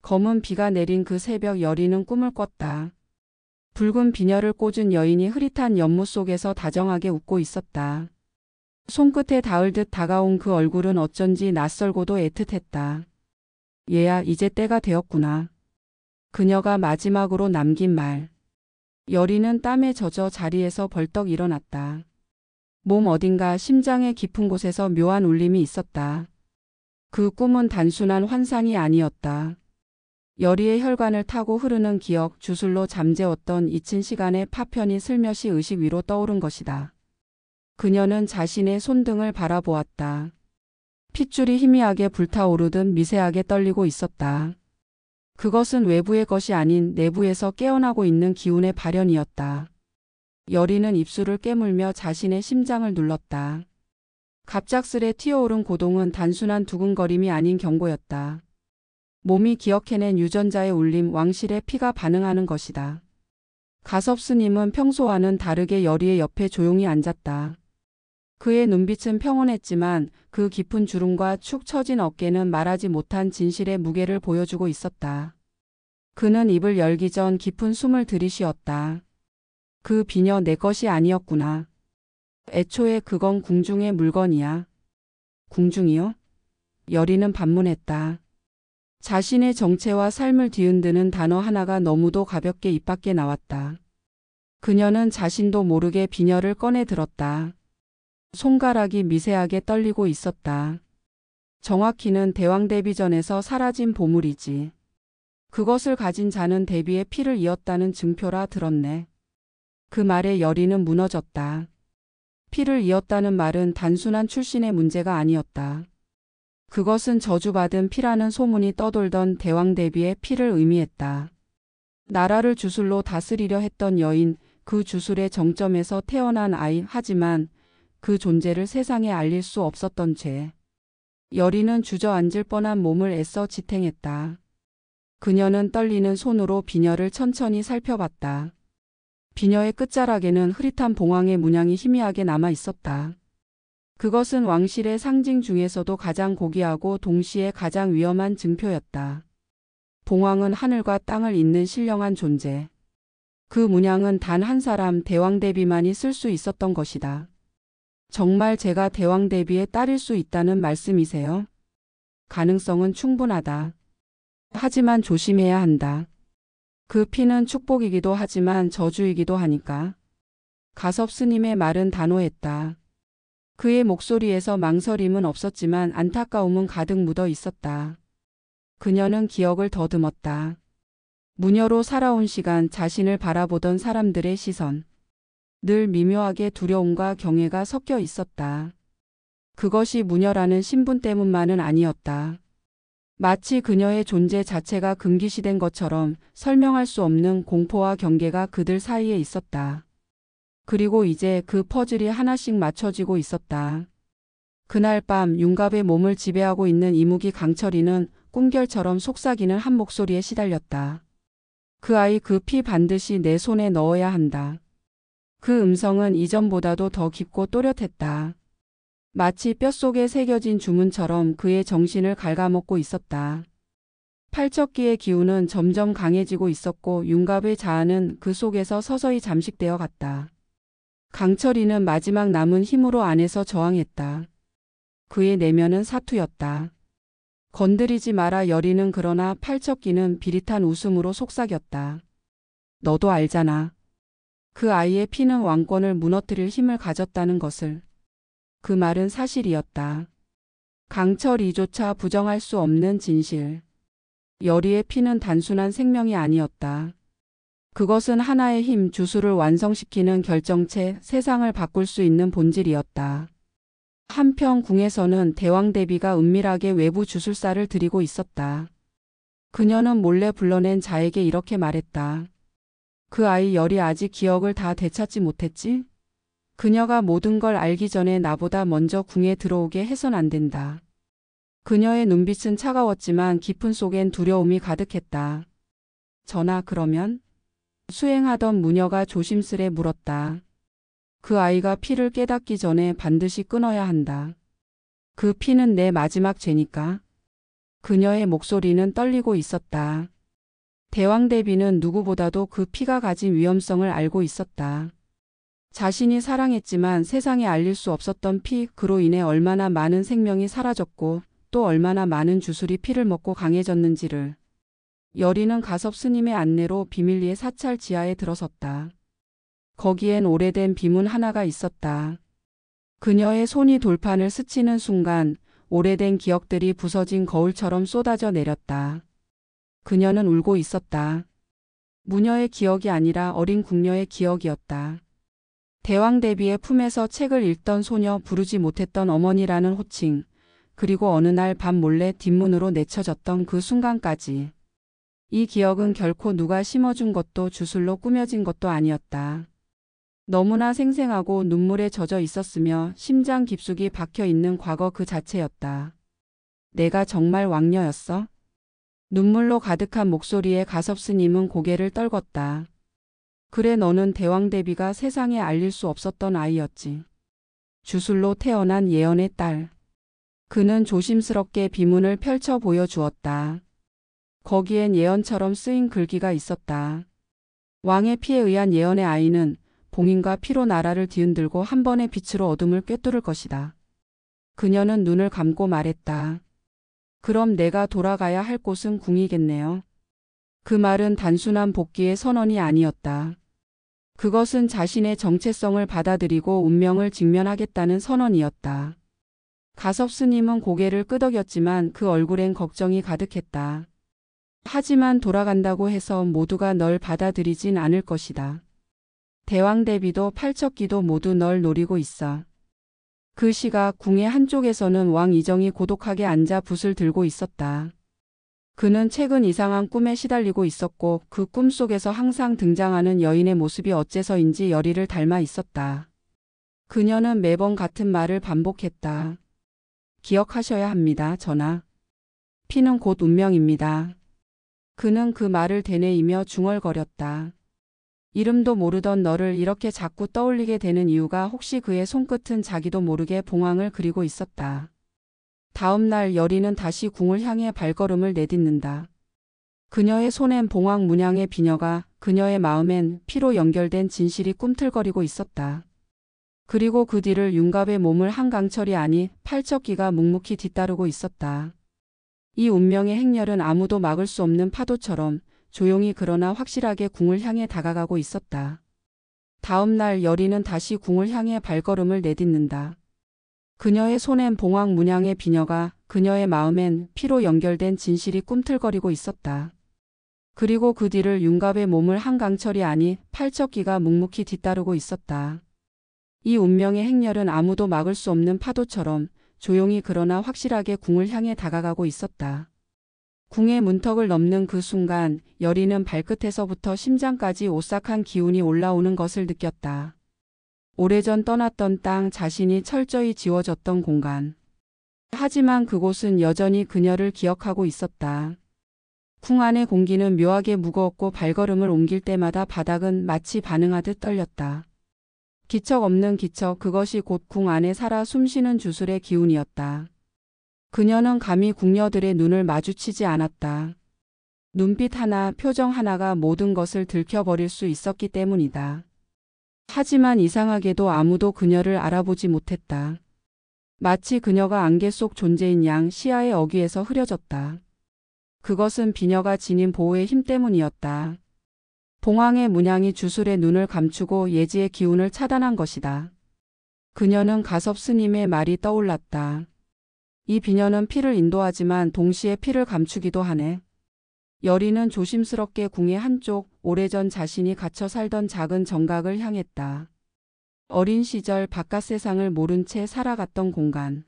검은 비가 내린 그 새벽 여리는 꿈을 꿨다. 붉은 비녀를 꽂은 여인이 흐릿한 연못 속에서 다정하게 웃고 있었다. 손끝에 닿을 듯 다가온 그 얼굴은 어쩐지 낯설고도 애틋했다. 얘야, 이제 때가 되었구나. 그녀가 마지막으로 남긴 말. 여리는 땀에 젖어 자리에서 벌떡 일어났다. 몸 어딘가 심장의 깊은 곳에서 묘한 울림이 있었다. 그 꿈은 단순한 환상이 아니었다. 여리의 혈관을 타고 흐르는 기억, 주술로 잠재웠던 잊힌 시간의 파편이 슬며시 의식 위로 떠오른 것이다. 그녀는 자신의 손등을 바라보았다. 핏줄이 희미하게 불타오르듯 미세하게 떨리고 있었다. 그것은 외부의 것이 아닌 내부에서 깨어나고 있는 기운의 발현이었다. 여리는 입술을 깨물며 자신의 심장을 눌렀다. 갑작스레 튀어오른 고동은 단순한 두근거림이 아닌 경고였다. 몸이 기억해낸 유전자의 울림, 왕실의 피가 반응하는 것이다. 가섭 스님은 평소와는 다르게 여리의 옆에 조용히 앉았다. 그의 눈빛은 평온했지만 그 깊은 주름과 축 처진 어깨는 말하지 못한 진실의 무게를 보여주고 있었다. 그는 입을 열기 전 깊은 숨을 들이쉬었다. 그 비녀 내 것이 아니었구나. 애초에 그건 궁중의 물건이야. 궁중이요? 여리는 반문했다. 자신의 정체와 삶을 뒤흔드는 단어 하나가 너무도 가볍게 입 밖에 나왔다. 그녀는 자신도 모르게 비녀를 꺼내 들었다. 손가락이 미세하게 떨리고 있었다. 정확히는 대왕 데뷔 전에서 사라진 보물이지. 그것을 가진 자는 데뷔의 피를 이었다는 증표라 들었네. 그 말에 여리는 무너졌다. 피를 이었다는 말은 단순한 출신의 문제가 아니었다. 그것은 저주받은 피라는 소문이 떠돌던 대왕 데뷔의 피를 의미했다. 나라를 주술로 다스리려 했던 여인, 그 주술의 정점에서 태어난 아이, 하지만 그 존재를 세상에 알릴 수 없었던 죄. 여리는 주저앉을 뻔한 몸을 애써 지탱했다. 그녀는 떨리는 손으로 비녀를 천천히 살펴봤다. 비녀의 끝자락에는 흐릿한 봉황의 문양이 희미하게 남아 있었다. 그것은 왕실의 상징 중에서도 가장 고귀하고 동시에 가장 위험한 증표였다. 봉황은 하늘과 땅을 잇는 신령한 존재. 그 문양은 단 한 사람 대왕 데뷔만이 쓸 수 있었던 것이다. 정말 제가 대왕 데뷔의 딸일 수 있다는 말씀이세요? 가능성은 충분하다. 하지만 조심해야 한다. 그 피는 축복이기도 하지만 저주이기도 하니까. 가섭 스님의 말은 단호했다. 그의 목소리에서 망설임은 없었지만 안타까움은 가득 묻어 있었다. 그녀는 기억을 더듬었다. 무녀로 살아온 시간, 자신을 바라보던 사람들의 시선. 늘 미묘하게 두려움과 경외가 섞여 있었다. 그것이 무녀라는 신분 때문만은 아니었다. 마치 그녀의 존재 자체가 금기시된 것처럼 설명할 수 없는 공포와 경계가 그들 사이에 있었다. 그리고 이제 그 퍼즐이 하나씩 맞춰지고 있었다. 그날 밤 윤갑의 몸을 지배하고 있는 이무기 강철이는 꿈결처럼 속삭이는 한 목소리에 시달렸다. 그 아이, 그 피 반드시 내 손에 넣어야 한다. 그 음성은 이전보다도 더 깊고 또렷했다. 마치 뼛속에 새겨진 주문처럼 그의 정신을 갉아먹고 있었다. 팔척기의 기운은 점점 강해지고 있었고 윤갑의 자아는 그 속에서 서서히 잠식되어 갔다. 강철이는 마지막 남은 힘으로 안에서 저항했다. 그의 내면은 사투였다. 건드리지 마라. 여리는 그러나 팔척기는 비릿한 웃음으로 속삭였다. 너도 알잖아. 그 아이의 피는 왕권을 무너뜨릴 힘을 가졌다는 것을. 그 말은 사실이었다. 강철이조차 부정할 수 없는 진실. 여리의 피는 단순한 생명이 아니었다. 그것은 하나의 힘, 주술을 완성시키는 결정체, 세상을 바꿀 수 있는 본질이었다. 한편 궁에서는 대왕 데뷔가 은밀하게 외부 주술사를 들이고 있었다. 그녀는 몰래 불러낸 자에게 이렇게 말했다. 그 아이 열이 아직 기억을 다 되찾지 못했지? 그녀가 모든 걸 알기 전에 나보다 먼저 궁에 들어오게 해선 안 된다. 그녀의 눈빛은 차가웠지만 깊은 속엔 두려움이 가득했다. 전하, 그러면? 수행하던 무녀가 조심스레 물었다. 그 아이가 피를 깨닫기 전에 반드시 끊어야 한다. 그 피는 내 마지막 죄니까. 그녀의 목소리는 떨리고 있었다. 대왕대비는 누구보다도 그 피가 가진 위험성을 알고 있었다. 자신이 사랑했지만 세상에 알릴 수 없었던 피, 그로 인해 얼마나 많은 생명이 사라졌고 또 얼마나 많은 주술이 피를 먹고 강해졌는지를. 여리는 가섭 스님의 안내로 비밀리에 사찰 지하에 들어섰다. 거기엔 오래된 비문 하나가 있었다. 그녀의 손이 돌판을 스치는 순간 오래된 기억들이 부서진 거울처럼 쏟아져 내렸다. 그녀는 울고 있었다. 무녀의 기억이 아니라 어린 궁녀의 기억이었다. 대왕대비의 품에서 책을 읽던 소녀, 부르지 못했던 어머니라는 호칭, 그리고 어느 날 밤 몰래 뒷문으로 내쳐졌던 그 순간까지. 이 기억은 결코 누가 심어준 것도 주술로 꾸며진 것도 아니었다. 너무나 생생하고 눈물에 젖어 있었으며 심장 깊숙이 박혀 있는 과거 그 자체였다. 내가 정말 왕녀였어? 눈물로 가득한 목소리에 가섭 스님은 고개를 떨궜다. 그래, 너는 대왕대비가 세상에 알릴 수 없었던 아이였지. 주술로 태어난 예언의 딸. 그는 조심스럽게 비문을 펼쳐 보여주었다. 거기엔 예언처럼 쓰인 글귀가 있었다. 왕의 피에 의한 예언의 아이는 봉인과 피로 나라를 뒤흔들고 한 번의 빛으로 어둠을 꿰뚫을 것이다. 그녀는 눈을 감고 말했다. 그럼 내가 돌아가야 할 곳은 궁이겠네요. 그 말은 단순한 복귀의 선언이 아니었다. 그것은 자신의 정체성을 받아들이고 운명을 직면하겠다는 선언이었다. 가섭 스님은 고개를 끄덕였지만 그 얼굴엔 걱정이 가득했다. 하지만 돌아간다고 해서 모두가 널 받아들이진 않을 것이다. 대왕대비도 팔척기도 모두 널 노리고 있어. 그 시각 궁의 한쪽에서는 왕 이정이 고독하게 앉아 붓을 들고 있었다. 그는 최근 이상한 꿈에 시달리고 있었고 그 꿈 속에서 항상 등장하는 여인의 모습이 어째서인지 여리를 닮아 있었다. 그녀는 매번 같은 말을 반복했다. 기억하셔야 합니다, 전하. 피는 곧 운명입니다. 그는 그 말을 되뇌이며 중얼거렸다. 이름도 모르던 너를 이렇게 자꾸 떠올리게 되는 이유가 혹시 그의 손끝은 자기도 모르게 봉황을 그리고 있었다. 다음 날 여리는 다시 궁을 향해 발걸음을 내딛는다. 그녀의 손엔 봉황 문양의 비녀가, 그녀의 마음엔 피로 연결된 진실이 꿈틀거리고 있었다. 그리고 그 뒤를 윤갑의 몸을 한강철이 아니 팔척기가 묵묵히 뒤따르고 있었다. 이 운명의 행렬은 아무도 막을 수 없는 파도처럼 조용히 그러나 확실하게 궁을 향해 다가가고 있었다. 다음 날 여리는 다시 궁을 향해 발걸음을 내딛는다. 그녀의 손엔 봉황 문양의 비녀가, 그녀의 마음엔 피로 연결된 진실이 꿈틀거리고 있었다. 그리고 그 뒤를 윤갑의 몸을 한강철이 아니 팔척기가 묵묵히 뒤따르고 있었다. 이 운명의 행렬은 아무도 막을 수 없는 파도처럼 조용히 그러나 확실하게 궁을 향해 다가가고 있었다. 궁의 문턱을 넘는 그 순간 여리는 발끝에서부터 심장까지 오싹한 기운이 올라오는 것을 느꼈다. 오래전 떠났던 땅, 자신이 철저히 지워졌던 공간. 하지만 그곳은 여전히 그녀를 기억하고 있었다. 궁 안의 공기는 묘하게 무거웠고 발걸음을 옮길 때마다 바닥은 마치 반응하듯 떨렸다. 기척 없는 기척, 그것이 곧 궁 안에 살아 숨쉬는 주술의 기운이었다. 그녀는 감히 궁녀들의 눈을 마주치지 않았다. 눈빛 하나, 표정 하나가 모든 것을 들켜버릴 수 있었기 때문이다. 하지만 이상하게도 아무도 그녀를 알아보지 못했다. 마치 그녀가 안개 속 존재인 양 시야의 어귀에서 흐려졌다. 그것은 비녀가 지닌 보호의 힘 때문이었다. 봉황의 문양이 주술의 눈을 감추고 예지의 기운을 차단한 것이다. 그녀는 가섭 스님의 말이 떠올랐다. 이 비녀는 피를 인도하지만 동시에 피를 감추기도 하네. 여리는 조심스럽게 궁의 한쪽, 오래전 자신이 갇혀 살던 작은 정각을 향했다. 어린 시절 바깥 세상을 모른 채 살아갔던 공간.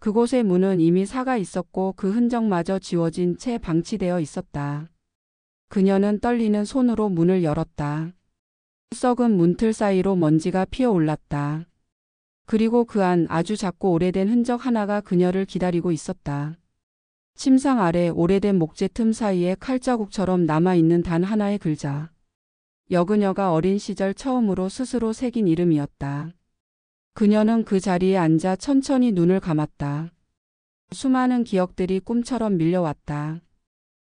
그곳의 문은 이미 사가 있었고 그 흔적마저 지워진 채 방치되어 있었다. 그녀는 떨리는 손으로 문을 열었다. 썩은 문틀 사이로 먼지가 피어올랐다. 그리고 그 안 아주 작고 오래된 흔적 하나가 그녀를 기다리고 있었다. 침상 아래 오래된 목재 틈 사이에 칼자국처럼 남아있는 단 하나의 글자. 여그녀가 어린 시절 처음으로 스스로 새긴 이름이었다. 그녀는 그 자리에 앉아 천천히 눈을 감았다. 수많은 기억들이 꿈처럼 밀려왔다.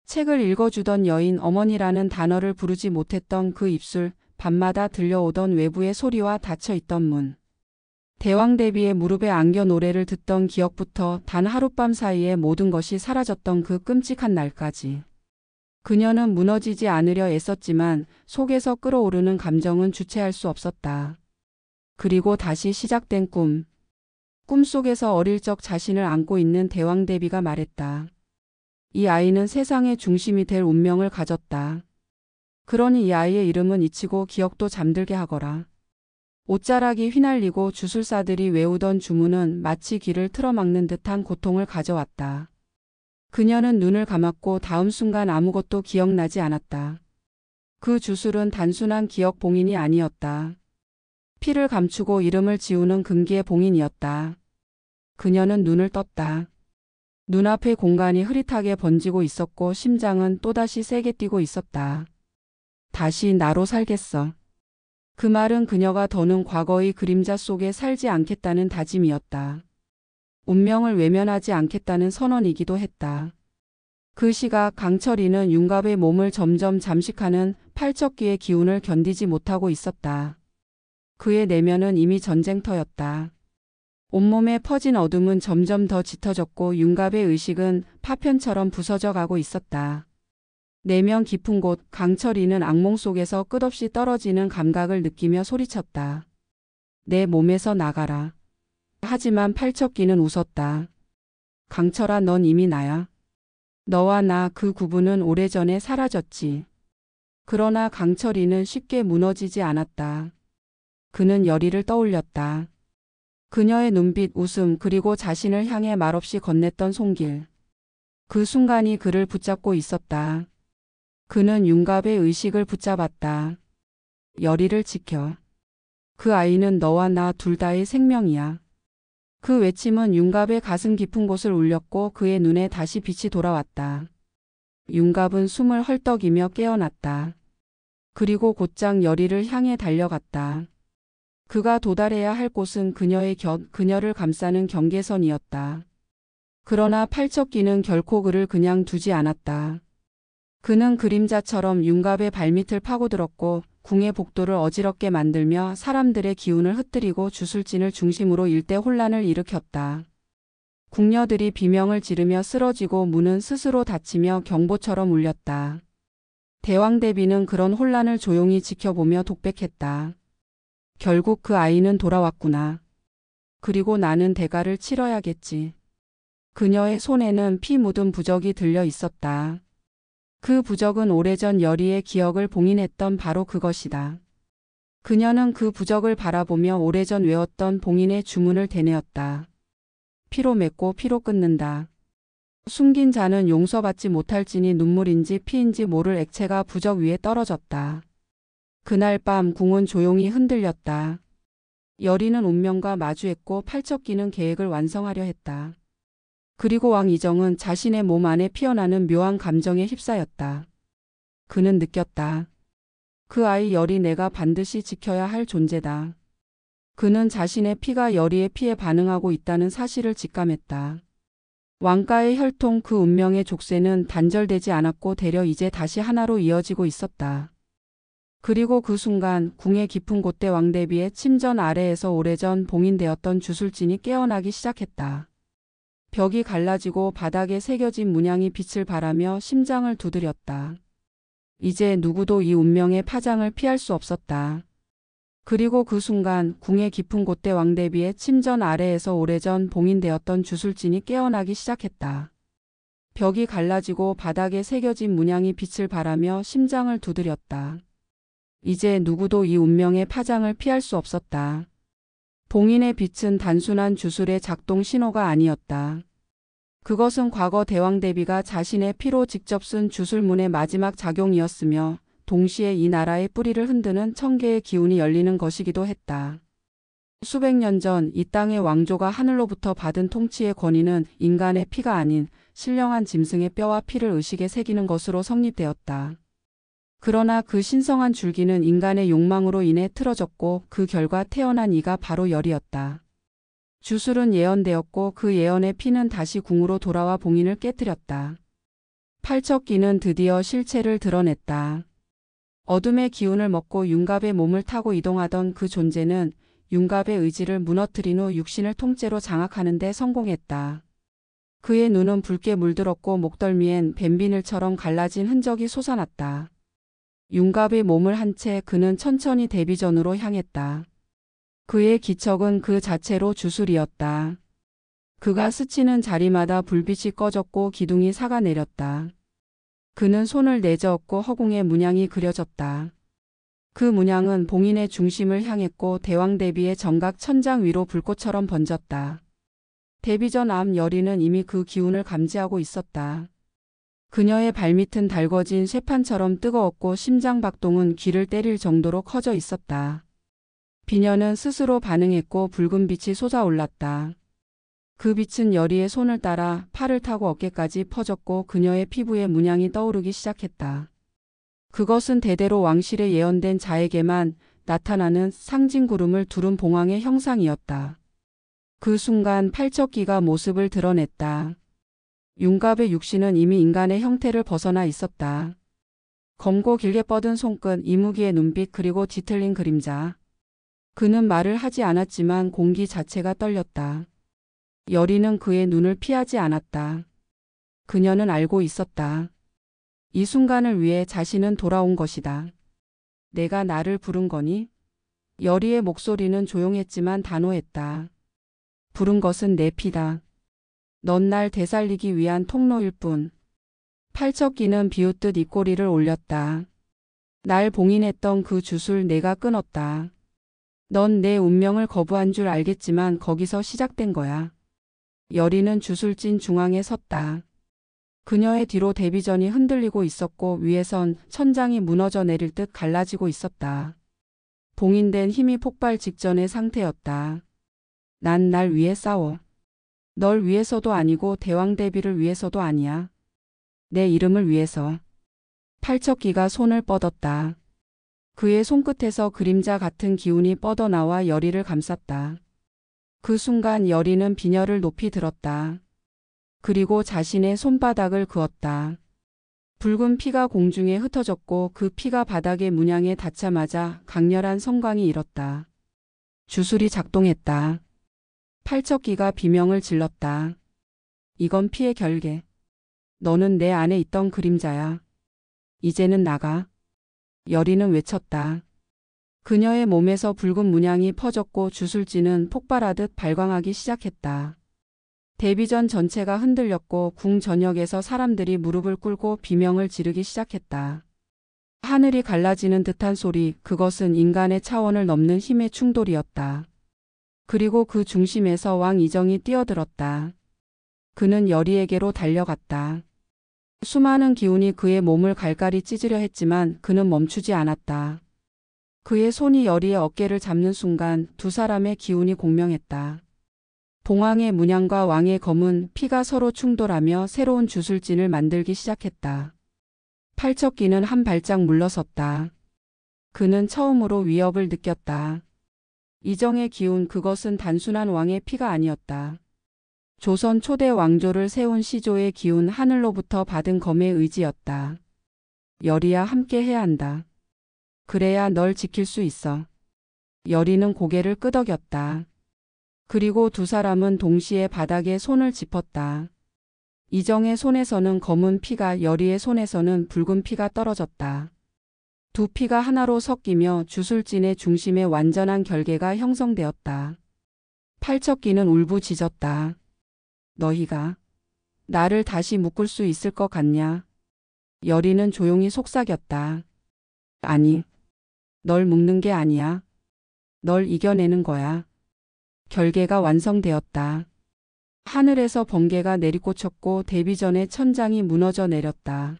책을 읽어주던 여인, 어머니라는 단어를 부르지 못했던 그 입술, 밤마다 들려오던 외부의 소리와 닫혀있던 문. 대왕대비의 무릎에 안겨 노래를 듣던 기억부터 단 하룻밤 사이에 모든 것이 사라졌던 그 끔찍한 날까지. 그녀는 무너지지 않으려 애썼지만 속에서 끓어오르는 감정은 주체할 수 없었다. 그리고 다시 시작된 꿈. 꿈속에서 어릴 적 자신을 안고 있는 대왕대비가 말했다. 이 아이는 세상의 중심이 될 운명을 가졌다. 그러니 이 아이의 이름은 잊히고 기억도 잠들게 하거라. 옷자락이 휘날리고 주술사들이 외우던 주문은 마치 귀를 틀어막는 듯한 고통을 가져왔다. 그녀는 눈을 감았고 다음 순간 아무것도 기억나지 않았다. 그 주술은 단순한 기억 봉인이 아니었다. 피를 감추고 이름을 지우는 금기의 봉인이었다. 그녀는 눈을 떴다. 눈앞의 공간이 흐릿하게 번지고 있었고 심장은 또다시 세게 뛰고 있었다. 다시 나로 살겠어. 그 말은 그녀가 더는 과거의 그림자 속에 살지 않겠다는 다짐이었다. 운명을 외면하지 않겠다는 선언이기도 했다. 그 시각 강철이는 윤갑의 몸을 점점 잠식하는 팔척귀의 기운을 견디지 못하고 있었다. 그의 내면은 이미 전쟁터였다. 온몸에 퍼진 어둠은 점점 더 짙어졌고 윤갑의 의식은 파편처럼 부서져 가고 있었다. 내면 깊은 곳 강철이는 악몽 속에서 끝없이 떨어지는 감각을 느끼며 소리쳤다. 내 몸에서 나가라. 하지만 팔척귀는 웃었다. 강철아, 넌 이미 나야. 너와 나 그 구분은 오래전에 사라졌지. 그러나 강철이는 쉽게 무너지지 않았다. 그는 열의를 떠올렸다. 그녀의 눈빛, 웃음, 그리고 자신을 향해 말없이 건넸던 손길. 그 순간이 그를 붙잡고 있었다. 그는 윤갑의 의식을 붙잡았다. 열의를 지켜. 그 아이는 너와 나 둘 다의 생명이야. 그 외침은 윤갑의 가슴 깊은 곳을 울렸고 그의 눈에 다시 빛이 돌아왔다. 윤갑은 숨을 헐떡이며 깨어났다. 그리고 곧장 열의를 향해 달려갔다. 그가 도달해야 할 곳은 그녀의 곁, 그녀를 감싸는 경계선이었다. 그러나 팔척귀는 결코 그를 그냥 두지 않았다. 그는 그림자처럼 윤갑의 발밑을 파고들었고 궁의 복도를 어지럽게 만들며 사람들의 기운을 흩뜨리고 주술진을 중심으로 일대 혼란을 일으켰다. 궁녀들이 비명을 지르며 쓰러지고 문은 스스로 닫히며 경보처럼 울렸다. 대왕대비는 그런 혼란을 조용히 지켜보며 독백했다. 결국 그 아이는 돌아왔구나. 그리고 나는 대가를 치러야겠지. 그녀의 손에는 피 묻은 부적이 들려 있었다. 그 부적은 오래전 열의의 기억을 봉인했던 바로 그것이다. 그녀는 그 부적을 바라보며 오래전 외웠던 봉인의 주문을 되뇌었다. 피로 맺고 피로 끊는다. 숨긴 자는 용서받지 못할지니 눈물인지 피인지 모를 액체가 부적 위에 떨어졌다. 그날 밤 궁은 조용히 흔들렸다. 열의는 운명과 마주했고 팔척귀는 계획을 완성하려 했다. 그리고 왕 이정은 자신의 몸 안에 피어나는 묘한 감정에 휩싸였다. 그는 느꼈다. 그 아이 열이 내가 반드시 지켜야 할 존재다. 그는 자신의 피가 열이의 피에 반응하고 있다는 사실을 직감했다. 왕가의 혈통, 그 운명의 족쇄는 단절되지 않았고 되려 이제 다시 하나로 이어지고 있었다. 그리고 그 순간 궁의 깊은 곳대 왕대비의 침전 아래에서 오래전 봉인되었던 주술진이 깨어나기 시작했다. 벽이 갈라지고 바닥에 새겨진 문양이 빛을 발하며 심장을 두드렸다. 이제 누구도 이 운명의 파장을 피할 수 없었다. 그리고 그 순간 궁의 깊은 곳대 왕대비의 침전 아래에서 오래전 봉인되었던 주술진이 깨어나기 시작했다. 벽이 갈라지고 바닥에 새겨진 문양이 빛을 발하며 심장을 두드렸다. 이제 누구도 이 운명의 파장을 피할 수 없었다. 봉인의 빛은 단순한 주술의 작동 신호가 아니었다. 그것은 과거 대왕대비가 자신의 피로 직접 쓴 주술문의 마지막 작용이었으며 동시에 이 나라의 뿌리를 흔드는 천개의 기운이 열리는 것이기도 했다. 수백 년 전 이 땅의 왕조가 하늘로부터 받은 통치의 권위는 인간의 피가 아닌 신령한 짐승의 뼈와 피를 의식에 새기는 것으로 성립되었다. 그러나 그 신성한 줄기는 인간의 욕망으로 인해 틀어졌고 그 결과 태어난 이가 바로 열이었다. 주술은 예언되었고 그 예언의 피는 다시 궁으로 돌아와 봉인을 깨뜨렸다. 팔척귀는 드디어 실체를 드러냈다. 어둠의 기운을 먹고 윤갑의 몸을 타고 이동하던 그 존재는 윤갑의 의지를 무너뜨린 후 육신을 통째로 장악하는 데 성공했다. 그의 눈은 붉게 물들었고 목덜미엔 뱀비늘처럼 갈라진 흔적이 솟아났다. 윤갑의 몸을 한 채 그는 천천히 대비전으로 향했다. 그의 기척은 그 자체로 주술이었다. 그가 스치는 자리마다 불빛이 꺼졌고 기둥이 삭아내렸다. 그는 손을 내저었고 허공에 문양이 그려졌다. 그 문양은 봉인의 중심을 향했고 대왕 대비의 정각 천장 위로 불꽃처럼 번졌다. 대비전 앞 여리는 이미 그 기운을 감지하고 있었다. 그녀의 발밑은 달궈진 쇠판처럼 뜨거웠고 심장 박동은 귀를 때릴 정도로 커져 있었다. 비녀는 스스로 반응했고 붉은 빛이 솟아올랐다. 그 빛은 여리의 손을 따라 팔을 타고 어깨까지 퍼졌고 그녀의 피부에 문양이 떠오르기 시작했다. 그것은 대대로 왕실에 예언된 자에게만 나타나는 상징구름을 두른 봉황의 형상이었다. 그 순간 팔척귀가 모습을 드러냈다. 윤갑의 육신은 이미 인간의 형태를 벗어나 있었다. 검고 길게 뻗은 손끝, 이무기의 눈빛 그리고 뒤틀린 그림자. 그는 말을 하지 않았지만 공기 자체가 떨렸다. 여리는 그의 눈을 피하지 않았다. 그녀는 알고 있었다. 이 순간을 위해 자신은 돌아온 것이다. 내가 나를 부른 거니? 여리의 목소리는 조용했지만 단호했다. 부른 것은 내 피다. 넌 날 되살리기 위한 통로일 뿐. 팔척귀는 비웃듯 입꼬리를 올렸다. 날 봉인했던 그 주술 내가 끊었다. 넌 내 운명을 거부한 줄 알겠지만 거기서 시작된 거야. 여리는 주술진 중앙에 섰다. 그녀의 뒤로 대비전이 흔들리고 있었고 위에선 천장이 무너져 내릴 듯 갈라지고 있었다. 봉인된 힘이 폭발 직전의 상태였다. 난 날 위해 싸워. 널 위해서도 아니고 대왕 대비를 위해서도 아니야. 내 이름을 위해서. 팔척귀가 손을 뻗었다. 그의 손끝에서 그림자 같은 기운이 뻗어나와 여리를 감쌌다. 그 순간 여리는 비녀를 높이 들었다. 그리고 자신의 손바닥을 그었다. 붉은 피가 공중에 흩어졌고 그 피가 바닥의 문양에 닿자마자 강렬한 성광이 일었다. 주술이 작동했다. 팔척귀가 비명을 질렀다. 이건 피의 결계. 너는 내 안에 있던 그림자야. 이제는 나가. 여리는 외쳤다. 그녀의 몸에서 붉은 문양이 퍼졌고 주술지는 폭발하듯 발광하기 시작했다. 대비전 전체가 흔들렸고 궁 전역에서 사람들이 무릎을 꿇고 비명을 지르기 시작했다. 하늘이 갈라지는 듯한 소리, 그것은 인간의 차원을 넘는 힘의 충돌이었다. 그리고 그 중심에서 왕 이정이 뛰어들었다. 그는 여리에게로 달려갔다. 수많은 기운이 그의 몸을 갈갈이 찢으려 했지만 그는 멈추지 않았다. 그의 손이 여리의 어깨를 잡는 순간 두 사람의 기운이 공명했다. 봉황의 문양과 왕의 검은 피가 서로 충돌하며 새로운 주술진을 만들기 시작했다. 팔척귀는 한 발짝 물러섰다. 그는 처음으로 위협을 느꼈다. 이정의 기운, 그것은 단순한 왕의 피가 아니었다. 조선 초대 왕조를 세운 시조의 기운, 하늘로부터 받은 검의 의지였다. 여리야, 함께 해야 한다. 그래야 널 지킬 수 있어. 여리는 고개를 끄덕였다. 그리고 두 사람은 동시에 바닥에 손을 짚었다. 이정의 손에서는 검은 피가, 여리의 손에서는 붉은 피가 떨어졌다. 두 피가 하나로 섞이며 주술진의 중심에 완전한 결계가 형성되었다. 팔척귀는 울부짖었다. 너희가 나를 다시 묶을 수 있을 것 같냐? 여리는 조용히 속삭였다. 아니, 널 묶는 게 아니야. 널 이겨내는 거야. 결계가 완성되었다. 하늘에서 번개가 내리꽂혔고 대비전의 천장이 무너져 내렸다.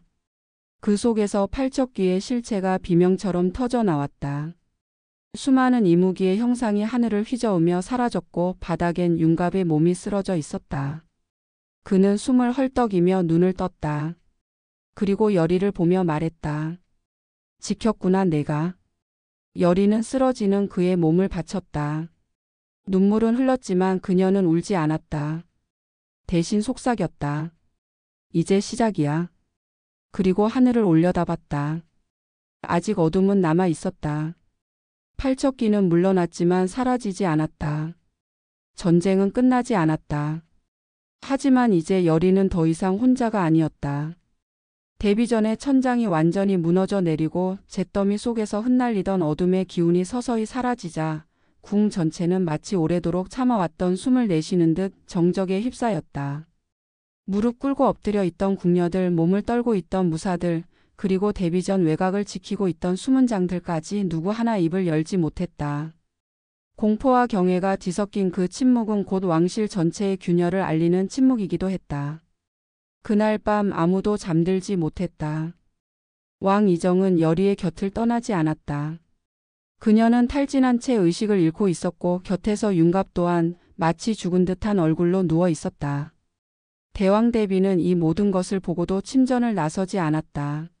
그 속에서 팔척귀의 실체가 비명처럼 터져 나왔다. 수많은 이무기의 형상이 하늘을 휘저으며 사라졌고 바닥엔 윤갑의 몸이 쓰러져 있었다. 그는 숨을 헐떡이며 눈을 떴다. 그리고 여리를 보며 말했다. 지켰구나 내가. 여리는 쓰러지는 그의 몸을 받쳤다. 눈물은 흘렀지만 그녀는 울지 않았다. 대신 속삭였다. 이제 시작이야. 그리고 하늘을 올려다봤다. 아직 어둠은 남아 있었다. 팔척기는 물러났지만 사라지지 않았다. 전쟁은 끝나지 않았다. 하지만 이제 여리는 더 이상 혼자가 아니었다. 데뷔전의 천장이 완전히 무너져 내리고 잿더미 속에서 흩날리던 어둠의 기운이 서서히 사라지자 궁 전체는 마치 오래도록 참아왔던 숨을 내쉬는 듯 정적에 휩싸였다. 무릎 꿇고 엎드려 있던 궁녀들, 몸을 떨고 있던 무사들, 그리고 데뷔전 외곽을 지키고 있던 숨은 장들까지 누구 하나 입을 열지 못했다. 공포와 경외가 뒤섞인 그 침묵은 곧 왕실 전체의 균열을 알리는 침묵이기도 했다. 그날 밤 아무도 잠들지 못했다. 왕 이정은 여리의 곁을 떠나지 않았다. 그녀는 탈진한 채 의식을 잃고 있었고 곁에서 윤갑 또한 마치 죽은 듯한 얼굴로 누워 있었다. 대왕 대비는 이 모든 것을 보고도 침전을 나서지 않았다.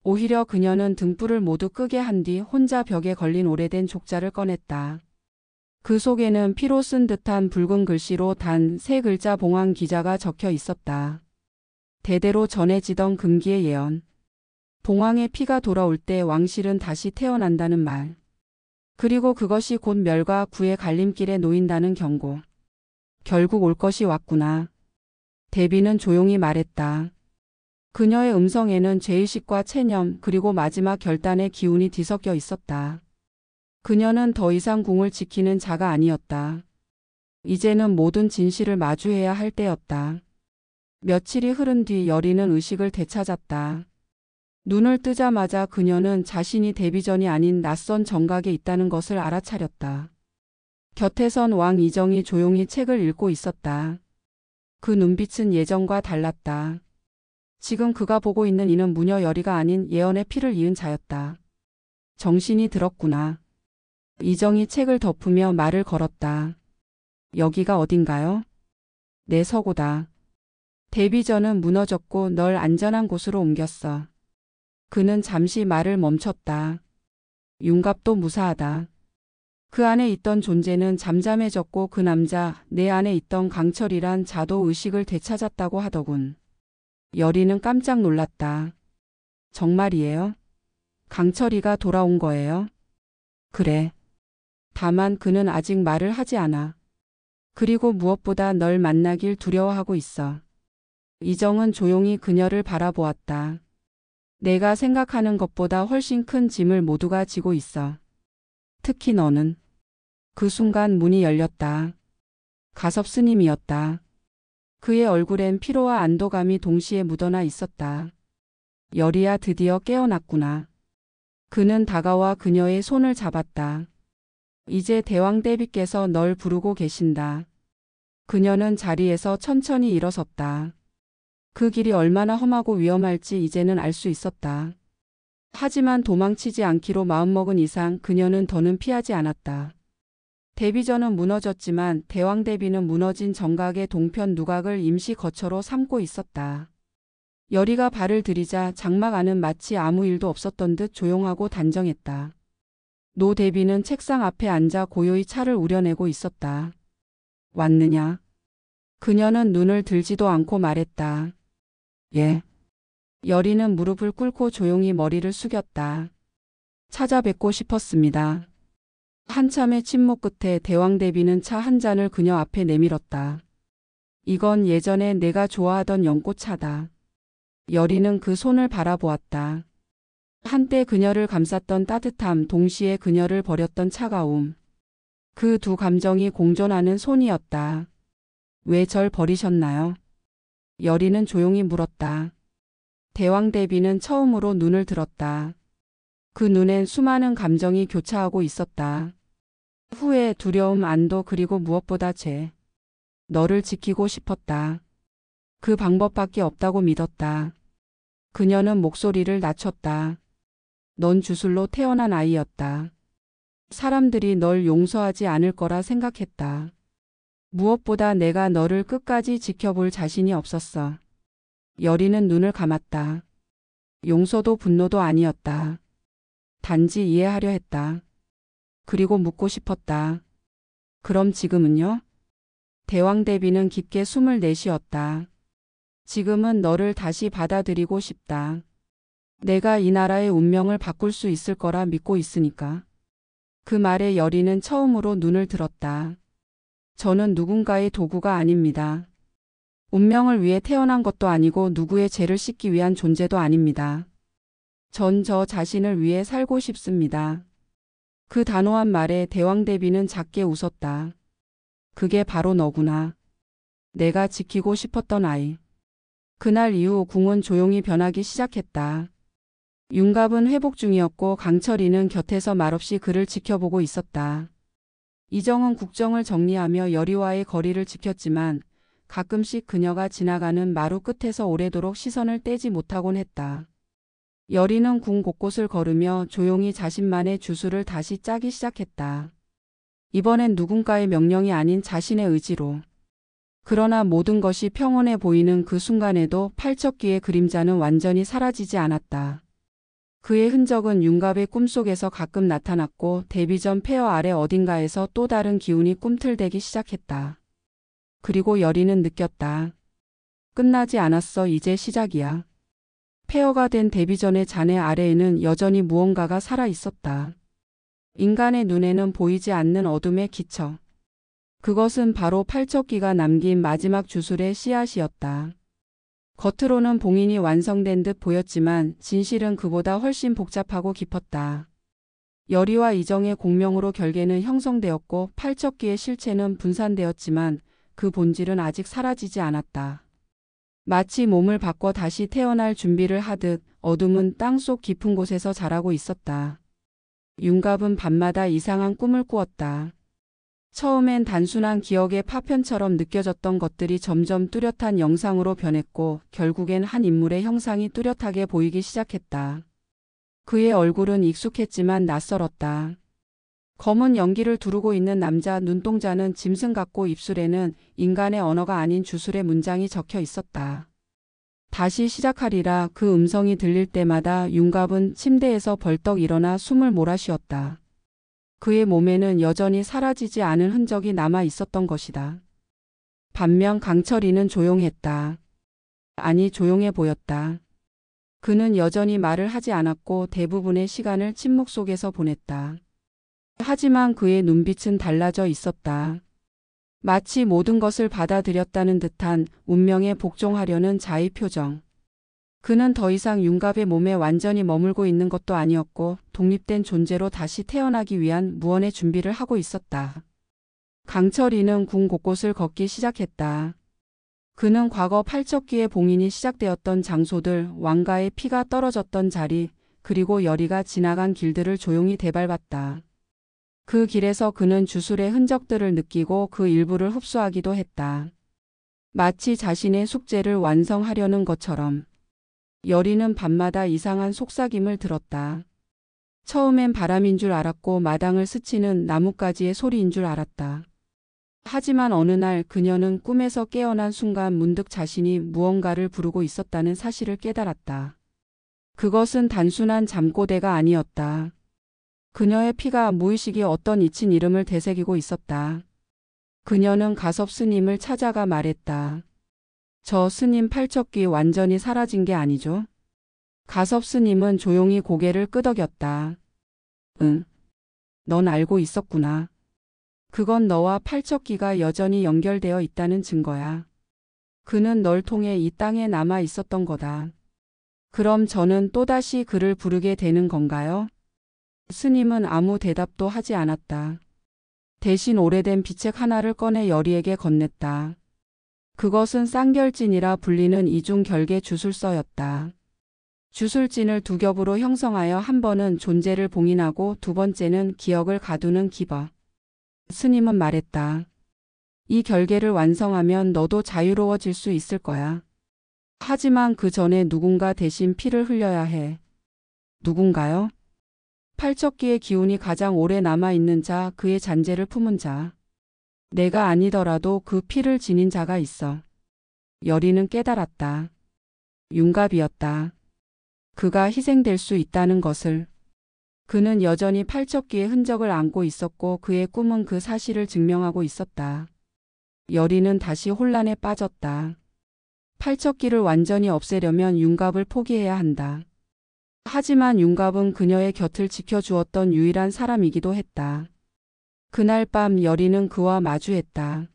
오히려 그녀는 등불을 모두 끄게 한 뒤 혼자 벽에 걸린 오래된 족자를 꺼냈다. 그 속에는 피로 쓴 듯한 붉은 글씨로 단 3글자 봉황 기자가 적혀 있었다. 대대로 전해지던 금기의 예언. 봉황의 피가 돌아올 때 왕실은 다시 태어난다는 말. 그리고 그것이 곧 멸과 구의 갈림길에 놓인다는 경고. 결국 올 것이 왔구나. 대비는 조용히 말했다. 그녀의 음성에는 죄의식과 체념 그리고 마지막 결단의 기운이 뒤섞여 있었다. 그녀는 더 이상 궁을 지키는 자가 아니었다. 이제는 모든 진실을 마주해야 할 때였다. 며칠이 흐른 뒤 여리는 의식을 되찾았다. 눈을 뜨자마자 그녀는 자신이 데뷔전이 아닌 낯선 정각에 있다는 것을 알아차렸다. 곁에선 왕 이정이 조용히 책을 읽고 있었다. 그 눈빛은 예전과 달랐다. 지금 그가 보고 있는 이는 무녀 여리가 아닌 예언의 피를 이은 자였다. 정신이 들었구나. 이정이 책을 덮으며 말을 걸었다. 여기가 어딘가요? 내 서고다. 데뷔전은 무너졌고 널 안전한 곳으로 옮겼어. 그는 잠시 말을 멈췄다. 윤갑도 무사하다. 그 안에 있던 존재는 잠잠해졌고 그 남자, 내 안에 있던 강철이란 자도 의식을 되찾았다고 하더군. 여리는 깜짝 놀랐다. 정말이에요? 강철이가 돌아온 거예요? 그래. 다만 그는 아직 말을 하지 않아. 그리고 무엇보다 널 만나길 두려워하고 있어. 이정은 조용히 그녀를 바라보았다. 내가 생각하는 것보다 훨씬 큰 짐을 모두가 지고 있어. 특히 너는. 그 순간 문이 열렸다. 가섭 스님이었다. 그의 얼굴엔 피로와 안도감이 동시에 묻어나 있었다. 여리야, 드디어 깨어났구나. 그는 다가와 그녀의 손을 잡았다. 이제 대왕 대비께서 널 부르고 계신다. 그녀는 자리에서 천천히 일어섰다. 그 길이 얼마나 험하고 위험할지 이제는 알 수 있었다. 하지만 도망치지 않기로 마음먹은 이상 그녀는 더는 피하지 않았다. 데뷔전은 무너졌지만 대왕 대비는 무너진 정각의 동편 누각을 임시 거처로 삼고 있었다. 여리가 발을 들이자 장막 안은 마치 아무 일도 없었던 듯 조용하고 단정했다. 노 대비는 책상 앞에 앉아 고요히 차를 우려내고 있었다. 왔느냐? 그녀는 눈을 들지도 않고 말했다. 예. 여리는 무릎을 꿇고 조용히 머리를 숙였다. 찾아뵙고 싶었습니다. 한참의 침묵 끝에 대왕 대비는 차 한 잔을 그녀 앞에 내밀었다. 이건 예전에 내가 좋아하던 연꽃차다. 여리는 그 손을 바라보았다. 한때 그녀를 감쌌던 따뜻함, 동시에 그녀를 버렸던 차가움. 그 두 감정이 공존하는 손이었다. 왜 절 버리셨나요? 여리는 조용히 물었다. 대왕 대비는 처음으로 눈을 들었다. 그 눈엔 수많은 감정이 교차하고 있었다. 후회, 두려움, 안도, 그리고 무엇보다 죄. 너를 지키고 싶었다. 그 방법밖에 없다고 믿었다. 그녀는 목소리를 낮췄다. 넌 주술로 태어난 아이였다. 사람들이 널 용서하지 않을 거라 생각했다. 무엇보다 내가 너를 끝까지 지켜볼 자신이 없었어. 여리는 눈을 감았다. 용서도 분노도 아니었다. 단지 이해하려 했다. 그리고 묻고 싶었다. 그럼 지금은요? 대왕대비는 깊게 숨을 내쉬었다. 지금은 너를 다시 받아들이고 싶다. 내가 이 나라의 운명을 바꿀 수 있을 거라 믿고 있으니까. 그 말에 여리는 처음으로 눈을 들었다. 저는 누군가의 도구가 아닙니다. 운명을 위해 태어난 것도 아니고 누구의 죄를 씻기 위한 존재도 아닙니다. 전 저 자신을 위해 살고 싶습니다. 그 단호한 말에 대왕대비는 작게 웃었다. 그게 바로 너구나. 내가 지키고 싶었던 아이. 그날 이후 궁은 조용히 변하기 시작했다. 윤갑은 회복 중이었고 강철이는 곁에서 말없이 그를 지켜보고 있었다. 이정은 국정을 정리하며 여리와의 거리를 지켰지만 가끔씩 그녀가 지나가는 마루 끝에서 오래도록 시선을 떼지 못하곤 했다. 여리는 궁 곳곳을 걸으며 조용히 자신만의 주술을 다시 짜기 시작했다. 이번엔 누군가의 명령이 아닌 자신의 의지로. 그러나 모든 것이 평온해 보이는 그 순간에도 팔척귀의 그림자는 완전히 사라지지 않았다. 그의 흔적은 윤갑의 꿈속에서 가끔 나타났고 데뷔 전 폐허 아래 어딘가에서 또 다른 기운이 꿈틀대기 시작했다. 그리고 여리는 느꼈다. 끝나지 않았어. 이제 시작이야. 폐허가 된 데뷔 전의 잔해 아래에는 여전히 무언가가 살아 있었다. 인간의 눈에는 보이지 않는 어둠의 기척. 그것은 바로 팔척귀가 남긴 마지막 주술의 씨앗이었다. 겉으로는 봉인이 완성된 듯 보였지만 진실은 그보다 훨씬 복잡하고 깊었다. 여리와 이정의 공명으로 결계는 형성되었고 팔척귀의 실체는 분산되었지만 그 본질은 아직 사라지지 않았다. 마치 몸을 바꿔 다시 태어날 준비를 하듯 어둠은 땅속 깊은 곳에서 자라고 있었다. 윤갑은 밤마다 이상한 꿈을 꾸었다. 처음엔 단순한 기억의 파편처럼 느껴졌던 것들이 점점 뚜렷한 영상으로 변했고 결국엔 한 인물의 형상이 뚜렷하게 보이기 시작했다. 그의 얼굴은 익숙했지만 낯설었다. 검은 연기를 두르고 있는 남자 눈동자는 짐승 같고 입술에는 인간의 언어가 아닌 주술의 문장이 적혀 있었다. 다시 시작하리라 그 음성이 들릴 때마다 윤갑은 침대에서 벌떡 일어나 숨을 몰아쉬었다. 그의 몸에는 여전히 사라지지 않은 흔적이 남아 있었던 것이다. 반면 강철이는 조용했다. 아니 조용해 보였다. 그는 여전히 말을 하지 않았고 대부분의 시간을 침묵 속에서 보냈다. 하지만 그의 눈빛은 달라져 있었다. 마치 모든 것을 받아들였다는 듯한 운명에 복종하려는 자의 표정. 그는 더 이상 윤갑의 몸에 완전히 머물고 있는 것도 아니었고 독립된 존재로 다시 태어나기 위한 무언의 준비를 하고 있었다. 강철이는 궁 곳곳을 걷기 시작했다. 그는 과거 팔척귀의 봉인이 시작되었던 장소들, 왕가의 피가 떨어졌던 자리, 그리고 여리가 지나간 길들을 조용히 되밟았다. 그 길에서 그는 주술의 흔적들을 느끼고 그 일부를 흡수하기도 했다. 마치 자신의 숙제를 완성하려는 것처럼. 여리는 밤마다 이상한 속삭임을 들었다. 처음엔 바람인 줄 알았고 마당을 스치는 나뭇가지의 소리인 줄 알았다. 하지만 어느 날 그녀는 꿈에서 깨어난 순간 문득 자신이 무언가를 부르고 있었다는 사실을 깨달았다. 그것은 단순한 잠꼬대가 아니었다. 그녀의 피가 무의식이 어떤 잊힌 이름을 되새기고 있었다. 그녀는 가섭 스님을 찾아가 말했다. 저 스님 팔척귀 완전히 사라진 게 아니죠? 가섭 스님은 조용히 고개를 끄덕였다. 응. 넌 알고 있었구나. 그건 너와 팔척귀가 여전히 연결되어 있다는 증거야. 그는 널 통해 이 땅에 남아 있었던 거다. 그럼 저는 또다시 그를 부르게 되는 건가요? 스님은 아무 대답도 하지 않았다. 대신 오래된 비책 하나를 꺼내 여리에게 건넸다. 그것은 쌍결진이라 불리는 이중 결계 주술서였다. 주술진을 두 겹으로 형성하여 한 번은 존재를 봉인하고 두 번째는 기억을 가두는 기법. 스님은 말했다. 이 결계를 완성하면 너도 자유로워질 수 있을 거야. 하지만 그 전에 누군가 대신 피를 흘려야 해. 누군가요? 팔척귀의 기운이 가장 오래 남아있는 자, 그의 잔재를 품은 자. 내가 아니더라도 그 피를 지닌 자가 있어. 여리는 깨달았다. 윤갑이었다. 그가 희생될 수 있다는 것을. 그는 여전히 팔척귀의 흔적을 안고 있었고 그의 꿈은 그 사실을 증명하고 있었다. 여리는 다시 혼란에 빠졌다. 팔척귀를 완전히 없애려면 윤갑을 포기해야 한다. 하지만 윤갑은 그녀의 곁을 지켜주었던 유일한 사람이기도 했다. 그날 밤 여리는 그와 마주했다.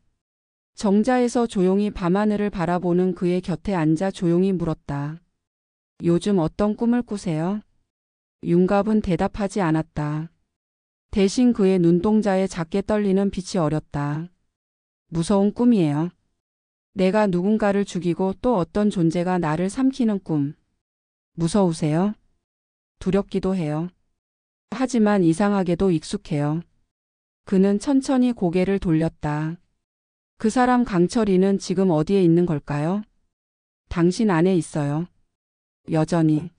정자에서 조용히 밤하늘을 바라보는 그의 곁에 앉아 조용히 물었다. 요즘 어떤 꿈을 꾸세요? 윤갑은 대답하지 않았다. 대신 그의 눈동자에 작게 떨리는 빛이 어렸다. 무서운 꿈이에요. 내가 누군가를 죽이고 또 어떤 존재가 나를 삼키는 꿈. 무서우세요? 두렵기도 해요. 하지만 이상하게도 익숙해요. 그는 천천히 고개를 돌렸다. 그 사람 강철이는 지금 어디에 있는 걸까요? 당신 안에 있어요. 여전히.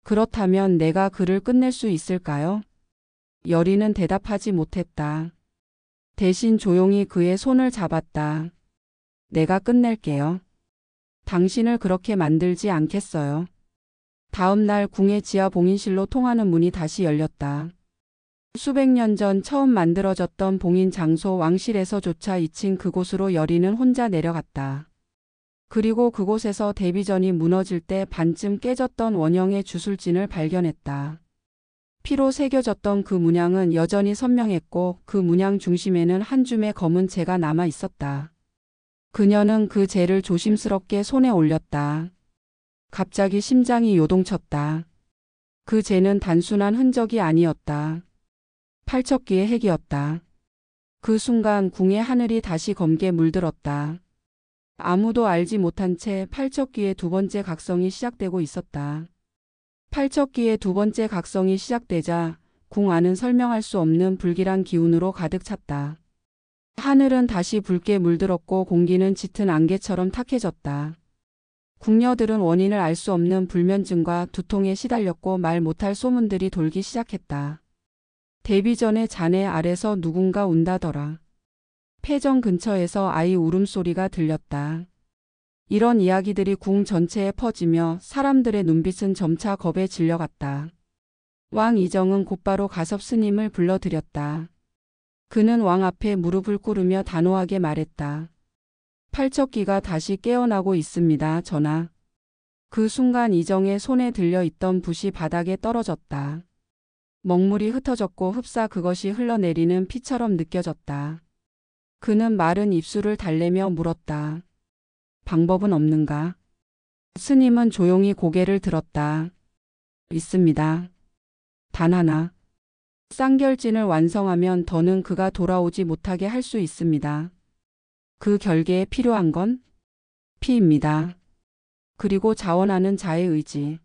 그렇다면 내가 그를 끝낼 수 있을까요? 여리는 대답하지 못했다. 대신 조용히 그의 손을 잡았다. 내가 끝낼게요. 당신을 그렇게 만들지 않겠어요. 다음 날 궁의 지하 봉인실로 통하는 문이 다시 열렸다. 수백 년 전 처음 만들어졌던 봉인 장소 왕실에서조차 2층 그곳으로 여리는 혼자 내려갔다. 그리고 그곳에서 데뷔전이 무너질 때 반쯤 깨졌던 원형의 주술진을 발견했다. 피로 새겨졌던 그 문양은 여전히 선명했고 그 문양 중심에는 한 줌의 검은 재가 남아 있었다. 그녀는 그 재를 조심스럽게 손에 올렸다. 갑자기 심장이 요동쳤다. 그 재는 단순한 흔적이 아니었다. 팔척귀의 핵이었다. 그 순간 궁의 하늘이 다시 검게 물들었다. 아무도 알지 못한 채 팔척귀의 두 번째 각성이 시작되고 있었다. 팔척귀의 두 번째 각성이 시작되자 궁 안은 설명할 수 없는 불길한 기운으로 가득 찼다. 하늘은 다시 붉게 물들었고 공기는 짙은 안개처럼 탁해졌다. 궁녀들은 원인을 알 수 없는 불면증과 두통에 시달렸고 말 못할 소문들이 돌기 시작했다. 데뷔 전에 잔해 아래서 누군가 운다더라. 패정 근처에서 아이 울음소리가 들렸다. 이런 이야기들이 궁 전체에 퍼지며 사람들의 눈빛은 점차 겁에 질려갔다. 왕 이정은 곧바로 가섭 스님을 불러들였다. 그는 왕 앞에 무릎을 꿇으며 단호하게 말했다. 팔척귀가 다시 깨어나고 있습니다, 전하. 그 순간 이정의 손에 들려있던 붓이 바닥에 떨어졌다. 먹물이 흩어졌고 흡사 그것이 흘러내리는 피처럼 느껴졌다. 그는 마른 입술을 달래며 물었다. 방법은 없는가? 스님은 조용히 고개를 들었다. 있습니다. 단 하나. 쌍결진을 완성하면 더는 그가 돌아오지 못하게 할 수 있습니다. 그 결계에 필요한 건 피입니다. 그리고 자원하는 자의 의지.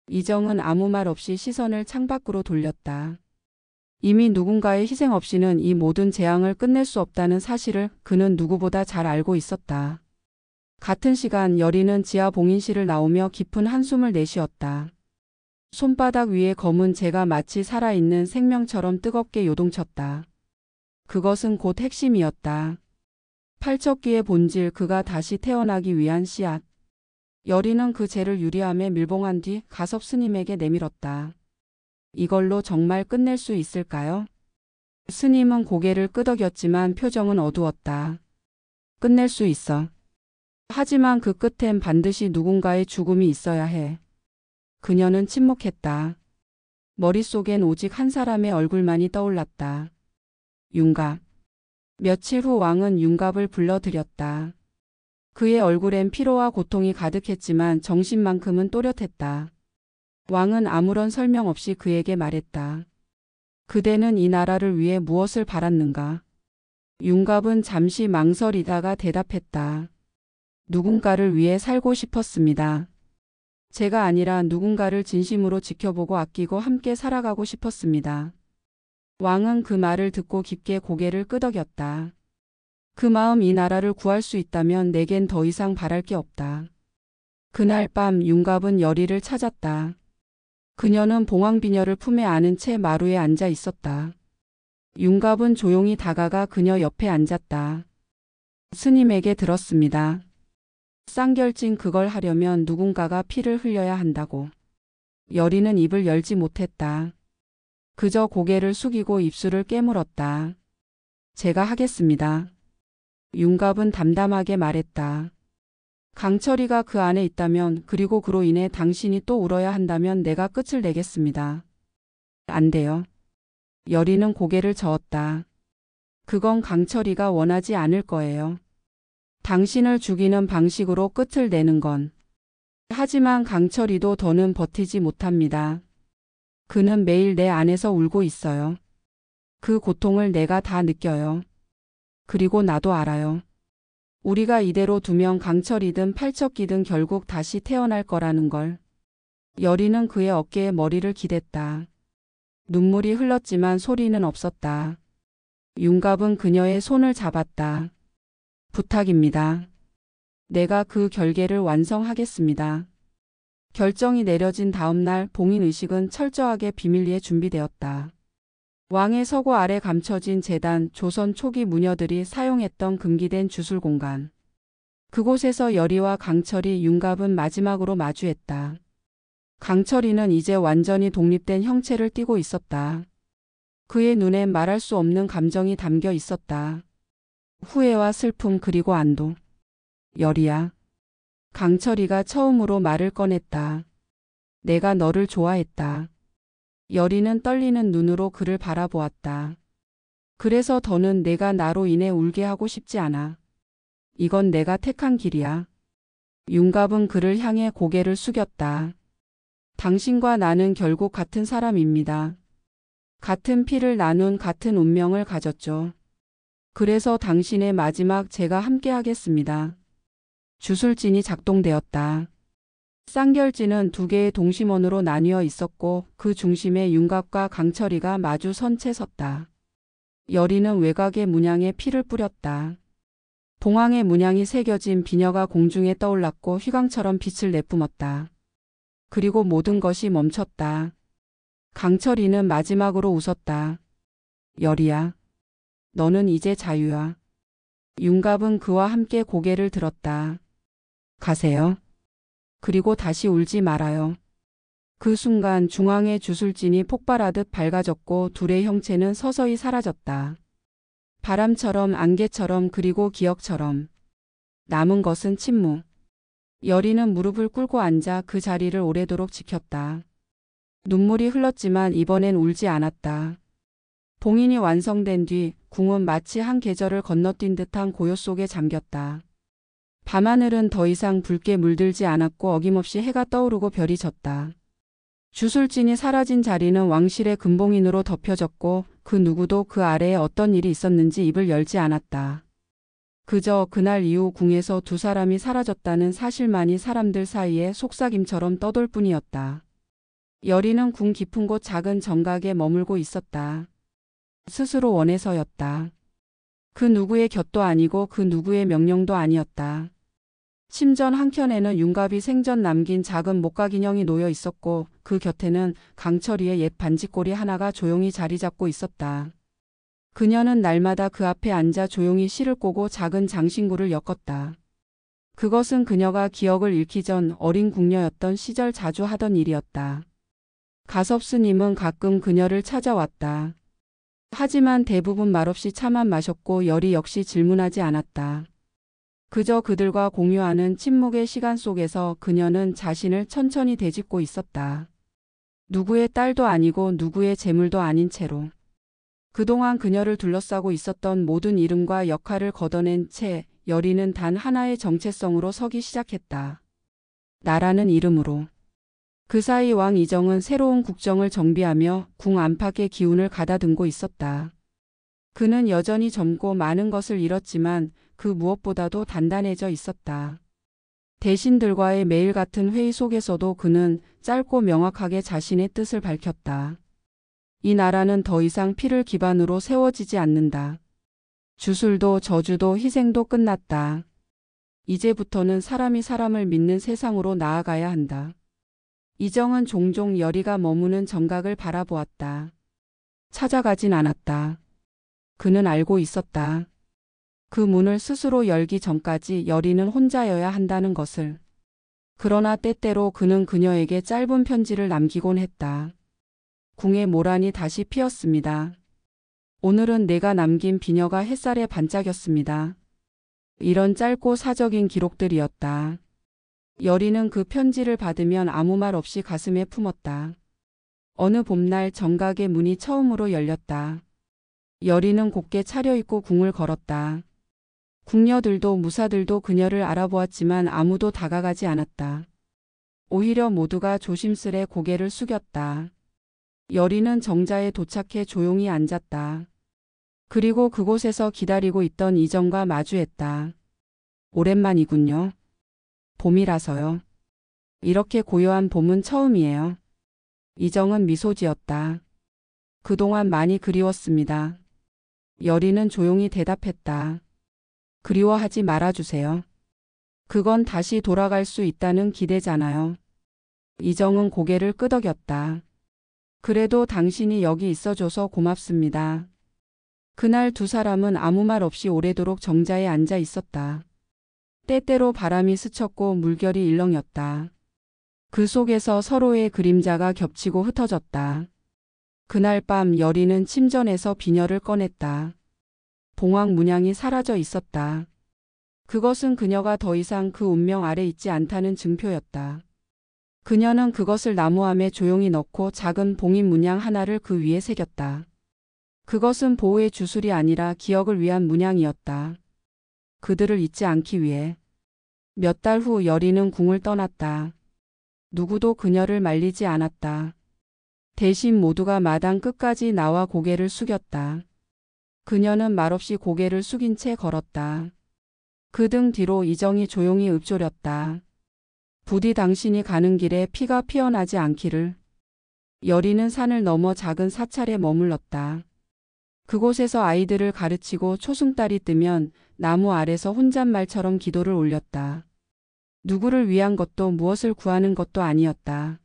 이정은 아무 말 없이 시선을 창밖으로 돌렸다. 이미 누군가의 희생 없이는 이 모든 재앙을 끝낼 수 없다는 사실을 그는 누구보다 잘 알고 있었다. 같은 시간 여리는 지하 봉인실을 나오며 깊은 한숨을 내쉬었다. 손바닥 위에 검은 재가 마치 살아있는 생명처럼 뜨겁게 요동쳤다. 그것은 곧 핵심이었다. 팔척귀의 본질, 그가 다시 태어나기 위한 씨앗. 여리는 그 재를 유리함에 밀봉한 뒤 가섭 스님에게 내밀었다. 이걸로 정말 끝낼 수 있을까요? 스님은 고개를 끄덕였지만 표정은 어두웠다. 끝낼 수 있어. 하지만 그 끝엔 반드시 누군가의 죽음이 있어야 해. 그녀는 침묵했다. 머릿속엔 오직 한 사람의 얼굴만이 떠올랐다. 윤갑. 며칠 후 왕은 윤갑을 불러들였다. 그의 얼굴엔 피로와 고통이 가득했지만 정신만큼은 또렷했다. 왕은 아무런 설명 없이 그에게 말했다. 그대는 이 나라를 위해 무엇을 바랐는가? 윤갑은 잠시 망설이다가 대답했다. 누군가를 위해 살고 싶었습니다. 제가 아니라 누군가를 진심으로 지켜보고 아끼고 함께 살아가고 싶었습니다. 왕은 그 말을 듣고 깊게 고개를 끄덕였다. 그 마음, 이 나라를 구할 수 있다면 내겐 더 이상 바랄 게 없다. 그날 밤 윤갑은 여리를 찾았다. 그녀는 봉황비녀를 품에 안은 채 마루에 앉아 있었다. 윤갑은 조용히 다가가 그녀 옆에 앉았다. 스님에게 들었습니다. 쌍결진, 그걸 하려면 누군가가 피를 흘려야 한다고. 여리는 입을 열지 못했다. 그저 고개를 숙이고 입술을 깨물었다. 제가 하겠습니다. 윤갑은 담담하게 말했다. 강철이가 그 안에 있다면, 그리고 그로 인해 당신이 또 울어야 한다면 내가 끝을 내겠습니다. 안 돼요. 여리는 고개를 저었다. 그건 강철이가 원하지 않을 거예요. 당신을 죽이는 방식으로 끝을 내는 건. 하지만 강철이도 더는 버티지 못합니다. 그는 매일 내 안에서 울고 있어요. 그 고통을 내가 다 느껴요. 그리고 나도 알아요. 우리가 이대로 두면 강철이든 팔척기든 결국 다시 태어날 거라는 걸. 여리는 그의 어깨에 머리를 기댔다. 눈물이 흘렀지만 소리는 없었다. 윤갑은 그녀의 손을 잡았다. 부탁입니다. 내가 그 결계를 완성하겠습니다. 결정이 내려진 다음 날 봉인의식은 철저하게 비밀리에 준비되었다. 왕의 서고 아래 감춰진 제단, 조선 초기 무녀들이 사용했던 금기된 주술 공간. 그곳에서 여리와 강철이, 윤갑은 마지막으로 마주했다. 강철이는 이제 완전히 독립된 형체를 띠고 있었다. 그의 눈엔 말할 수 없는 감정이 담겨 있었다. 후회와 슬픔 그리고 안도. 여리야. 강철이가 처음으로 말을 꺼냈다. 내가 너를 좋아했다. 여리는 떨리는 눈으로 그를 바라보았다. 그래서 더는 내가 나로 인해 울게 하고 싶지 않아. 이건 내가 택한 길이야. 윤갑은 그를 향해 고개를 숙였다. 당신과 나는 결국 같은 사람입니다. 같은 피를 나눈 같은 운명을 가졌죠. 그래서 당신의 마지막 제가 함께 하겠습니다. 주술진이 작동되었다. 쌍결진은 두 개의 동심원으로 나뉘어 있었고 그 중심에 윤갑과 강철이가 마주 선 채 섰다. 여리는 외곽의 문양에 피를 뿌렸다. 봉황의 문양이 새겨진 비녀가 공중에 떠올랐고 휘광처럼 빛을 내뿜었다. 그리고 모든 것이 멈췄다. 강철이는 마지막으로 웃었다. 여리야. 너는 이제 자유야. 윤갑은 그와 함께 고개를 들었다. 가세요. 그리고 다시 울지 말아요. 그 순간 중앙의 주술진이 폭발하듯 밝아졌고 둘의 형체는 서서히 사라졌다. 바람처럼, 안개처럼, 그리고 기억처럼. 남은 것은 침묵. 여리는 무릎을 꿇고 앉아 그 자리를 오래도록 지켰다. 눈물이 흘렀지만 이번엔 울지 않았다. 봉인이 완성된 뒤 궁은 마치 한 계절을 건너뛴 듯한 고요 속에 잠겼다. 밤하늘은 더 이상 붉게 물들지 않았고 어김없이 해가 떠오르고 별이 졌다. 주술진이 사라진 자리는 왕실의 금봉인으로 덮여졌고 그 누구도 그 아래에 어떤 일이 있었는지 입을 열지 않았다. 그저 그날 이후 궁에서 두 사람이 사라졌다는 사실만이 사람들 사이에 속삭임처럼 떠돌 뿐이었다. 여리는 궁 깊은 곳 작은 정각에 머물고 있었다. 스스로 원해서였다. 그 누구의 곁도 아니고 그 누구의 명령도 아니었다. 침전 한켠에는 윤갑이 생전 남긴 작은 목각 인형이 놓여 있었고 그 곁에는 강철이의 옛 반지꼬리 하나가 조용히 자리 잡고 있었다. 그녀는 날마다 그 앞에 앉아 조용히 시를 꼬고 작은 장신구를 엮었다. 그것은 그녀가 기억을 잃기 전 어린 궁녀였던 시절 자주 하던 일이었다. 가섭스님은 가끔 그녀를 찾아왔다. 하지만 대부분 말없이 차만 마셨고 여리 역시 질문하지 않았다. 그저 그들과 공유하는 침묵의 시간 속에서 그녀는 자신을 천천히 되짚고 있었다. 누구의 딸도 아니고 누구의 재물도 아닌 채로. 그동안 그녀를 둘러싸고 있었던 모든 이름과 역할을 걷어낸 채 여리는 단 하나의 정체성으로 서기 시작했다. 나라는 이름으로. 그 사이 왕 이정은 새로운 국정을 정비하며 궁 안팎의 기운을 가다듬고 있었다. 그는 여전히 젊고 많은 것을 잃었지만 그 무엇보다도 단단해져 있었다. 대신들과의 매일 같은 회의 속에서도 그는 짧고 명확하게 자신의 뜻을 밝혔다. 이 나라는 더 이상 피를 기반으로 세워지지 않는다. 주술도 저주도 희생도 끝났다. 이제부터는 사람이 사람을 믿는 세상으로 나아가야 한다. 이정은 종종 여리가 머무는 정각을 바라보았다. 찾아가진 않았다. 그는 알고 있었다. 그 문을 스스로 열기 전까지 여리는 혼자여야 한다는 것을. 그러나 때때로 그는 그녀에게 짧은 편지를 남기곤 했다. 궁의 모란이 다시 피었습니다. 오늘은 내가 남긴 비녀가 햇살에 반짝였습니다. 이런 짧고 사적인 기록들이었다. 여리는 그 편지를 받으면 아무 말 없이 가슴에 품었다. 어느 봄날 정각의 문이 처음으로 열렸다. 여리는 곱게 차려입고 궁을 걸었다. 궁녀들도 무사들도 그녀를 알아보았지만 아무도 다가가지 않았다. 오히려 모두가 조심스레 고개를 숙였다. 여리는 정자에 도착해 조용히 앉았다. 그리고 그곳에서 기다리고 있던 이정과 마주했다. 오랜만이군요. 봄이라서요. 이렇게 고요한 봄은 처음이에요. 이정은 미소 지었다. 그동안 많이 그리웠습니다. 여리는 조용히 대답했다. 그리워하지 말아주세요. 그건 다시 돌아갈 수 있다는 기대잖아요. 이정은 고개를 끄덕였다. 그래도 당신이 여기 있어줘서 고맙습니다. 그날 두 사람은 아무 말 없이 오래도록 정자에 앉아 있었다. 때때로 바람이 스쳤고 물결이 일렁였다. 그 속에서 서로의 그림자가 겹치고 흩어졌다. 그날 밤 여리는 침전에서 비녀를 꺼냈다. 봉황 문양이 사라져 있었다. 그것은 그녀가 더 이상 그 운명 아래 있지 않다는 증표였다. 그녀는 그것을 나무함에 조용히 넣고 작은 봉인 문양 하나를 그 위에 새겼다. 그것은 보호의 주술이 아니라 기억을 위한 문양이었다. 그들을 잊지 않기 위해. 몇 달 후 여리는 궁을 떠났다. 누구도 그녀를 말리지 않았다. 대신 모두가 마당 끝까지 나와 고개를 숙였다. 그녀는 말없이 고개를 숙인 채 걸었다. 그 등 뒤로 이정이 조용히 읊조렸다. 부디 당신이 가는 길에 피가 피어나지 않기를. 여리는 산을 넘어 작은 사찰에 머물렀다. 그곳에서 아이들을 가르치고 초승달이 뜨면 나무 아래서 혼잣말처럼 기도를 올렸다. 누구를 위한 것도 무엇을 구하는 것도 아니었다.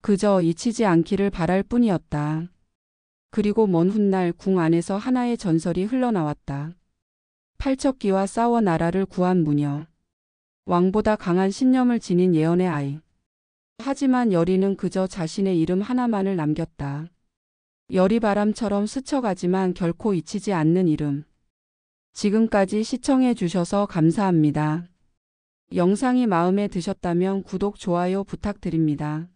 그저 잊히지 않기를 바랄 뿐이었다. 그리고 먼 훗날 궁 안에서 하나의 전설이 흘러나왔다. 팔척기와 싸워 나라를 구한 무녀. 왕보다 강한 신념을 지닌 예언의 아이. 하지만 여리는 그저 자신의 이름 하나만을 남겼다. 여리바람처럼 스쳐가지만 결코 잊히지 않는 이름. 지금까지 시청해 주셔서 감사합니다. 영상이 마음에 드셨다면 구독, 좋아요 부탁드립니다.